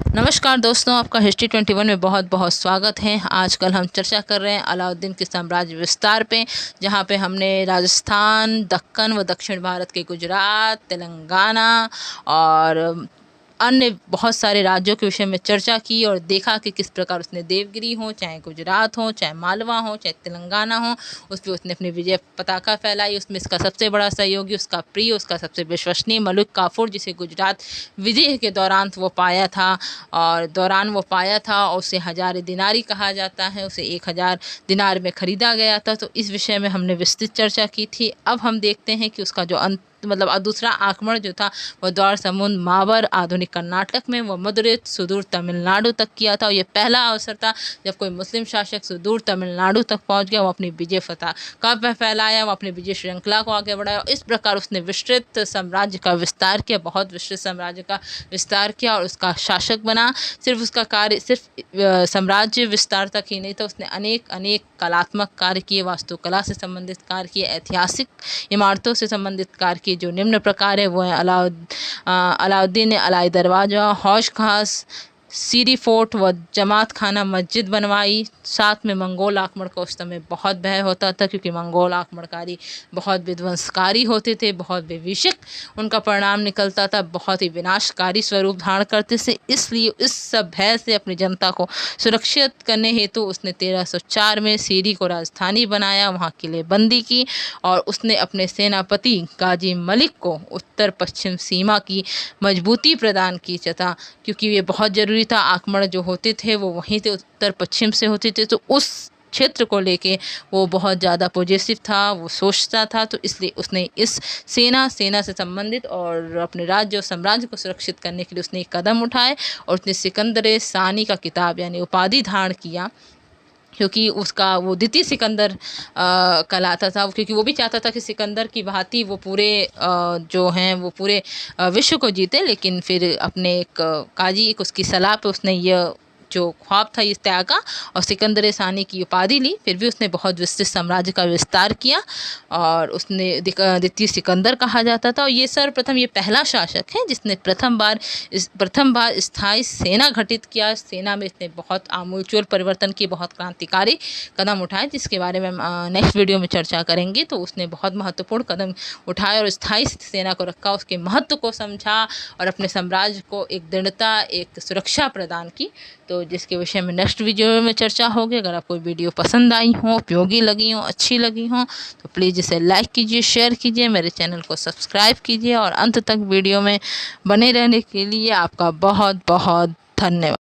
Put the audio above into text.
नमस्कार दोस्तों, आपका हिस्ट्री 21 में बहुत बहुत स्वागत है। आजकल हम चर्चा कर रहे हैं अलाउद्दीन के साम्राज्य विस्तार पे, जहाँ पे हमने राजस्थान, दक्कन व दक्षिण भारत के गुजरात, तेलंगाना और अन्य बहुत सारे राज्यों के विषय में चर्चा की और देखा कि किस प्रकार उसने देवगिरी हो, चाहे गुजरात हो, चाहे मालवा हो, चाहे तेलंगाना हो, उस पर उसने अपनी विजय पताका फैलाई। उसमें इसका सबसे बड़ा सहयोगी, उसका प्रिय, उसका सबसे विश्वसनीय मलिक काफूर, जिसे गुजरात विजय के दौरान वो पाया था और उसे 1000 दिनारी कहा जाता है। उसे 1000 दिनार में खरीदा गया था। तो इस विषय में हमने विस्तृत चर्चा की थी। अब हम देखते हैं कि उसका जो अंत दूसरा आक्रमण जो था वह द्वार समुद्र, मावर, आधुनिक कर्नाटक में व मदुरै, सुदूर तमिलनाडु तक किया था। और ये पहला अवसर था जब कोई मुस्लिम शासक सुदूर तमिलनाडु तक पहुंच गया। वो अपनी विजय पताका फैलाया, वो अपनी विजय श्रृंखला को आगे बढ़ाया। इस प्रकार उसने विस्तृत साम्राज्य का विस्तार किया, बहुत विस्तृत साम्राज्य का विस्तार किया और उसका शासक बना। सिर्फ उसका कार्य सिर्फ साम्राज्य विस्तार तक ही नहीं था, उसने अनेक कलात्मक कार्य किए, वास्तुकला से संबंधित कार्य किए, ऐतिहासिक इमारतों से संबंधित कार्य किए। जो निम्न प्रकार है वो है अलाउद्दीन ने अलाई दरवाज़ा, हौज खास, सीरी फोर्ट व जमात खाना मस्जिद बनवाई। साथ में मंगोल आक्रमण का उस समय बहुत भय होता था, क्योंकि मंगोल आक्रमणकारी बहुत विध्वंसकारी होते थे, बहुत बेविशक उनका परिणाम निकलता था, बहुत ही विनाशकारी स्वरूप धारण करते थे। इसलिए इस सब भय से अपनी जनता को सुरक्षित करने हेतु उसने 1304 में सीरी को राजधानी बनाया, वहाँ किलेबंदी की और उसने अपने सेनापति गाजी मलिक को उत्तर पश्चिम सीमा की मजबूती प्रदान की तथा क्योंकि ये बहुत ज़रूरी था, आक्रमण जो होते थे वो वहीं से उत्तर पश्चिम से होते थे, तो उस क्षेत्र को लेके वो बहुत ज़्यादा पॉजिटिव था, वो सोचता था। तो इसलिए उसने इस सेना से संबंधित और अपने राज्य और साम्राज्य को सुरक्षित करने के लिए उसने एक कदम उठाए और उसने सिकंदर सानी का किताब यानी उपाधि धारण किया, क्योंकि उसका वो द्वितीय सिकंदर कहलाता था, क्योंकि वो भी चाहता था कि सिकंदर की भांति वो पूरे जो हैं वो पूरे विश्व को जीते। लेकिन फिर अपने एक काजी उसकी सलाह पे उसने यह जो ख्वाब था इस त्यागा और सिकंदर सानी की उपाधि ली। फिर भी उसने बहुत विस्तृत साम्राज्य का विस्तार किया और उसने द्वितीय सिकंदर कहा जाता था। और ये सर्वप्रथम ये पहला शासक है जिसने प्रथम बार स्थायी सेना गठित किया। सेना में इसने बहुत आमूलचूल परिवर्तन किए, बहुत क्रांतिकारी कदम उठाए, जिसके बारे में हम नेक्स्ट वीडियो में चर्चा करेंगे। तो उसने बहुत महत्वपूर्ण कदम उठाए और स्थायी सेना को रखा, उसके महत्व को समझा और अपने साम्राज्य को एक दृढ़ता, एक सुरक्षा प्रदान की। तो जिसके विषय में नेक्स्ट वीडियो में चर्चा होगी। अगर आपको वीडियो पसंद आई हो, उपयोगी लगी हो, अच्छी लगी हो, तो प्लीज़ इसे लाइक कीजिए, शेयर कीजिए, मेरे चैनल को सब्सक्राइब कीजिए और अंत तक वीडियो में बने रहने के लिए आपका बहुत बहुत धन्यवाद।